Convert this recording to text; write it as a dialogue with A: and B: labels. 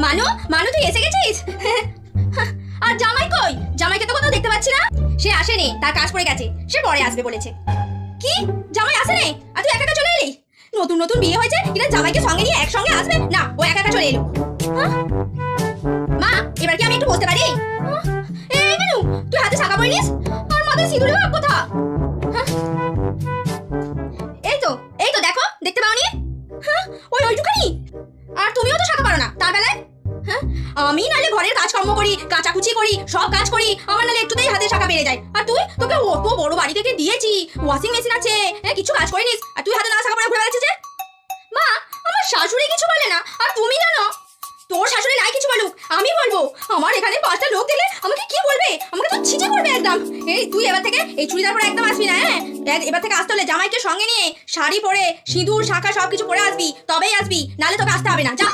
A: মানু মানু তুই এসে গেছিস? আর জামাই কই? জামাইকে তো কোথাও দেখতে পাচ্ছি না। সে আসেনি, তার কাজ পড়ে গেছে, সে পরে আসবে বলেছে। কি জামাই আসেনি? আর তুই একা একা চলে এলি? নতুন নতুন বিয়ে হয়েছে, কিনা জামাইকে সঙ্গে নিয়ে একসঙ্গে আসবে না? ও একা একা চলে এলো। মা এবার কি আমি একটু বসতে পারি? এই মানু তুই হাতে শাখা পরিনিস আর মাথায় সিঁদুরের ভাব কোথা? এই তো দেখো, দেখতে পাওনি? ওইটুখানি। আর তুমিও তো শাখা পারো না তার বেলায়। আমি নালে ঘরের কাজকর্ম করি, কাচাকুচি করি, সব কাজ করি, আমার নালে একটুতেই হাতে শাখা বেড়ে যায়। আর তুই, তোকে অত বড় বাড়ি থেকে দিয়েছি, ওয়াশিং মেশিন আছে, কিছু কাজ করিনিস, আর তুই হাতে না শাখা পরে ঘুরে বেড়াচ্ছিস যে? মা আমার শাশুড়ি কিছু বলে না, আর তুমি জানো তোর শাশুড়ি নাই কিছু বলুক, আমি বলবো। আমার এখানে 5টা লোক দেখলে আমাকে কি বলবে? আমাকে তো ছিচে করবে একদম। এই তুই এবার থেকে এই চুড়িদার পরে একদম আসবি না। এবার থেকে আসতে হলে জামাইকে সঙ্গে নিয়ে শাড়ি পরে সিঁদুর শাখা সবকিছু পরে আসবি, তবেই আসবি, নালে তোকে আসতে হবে না। যা।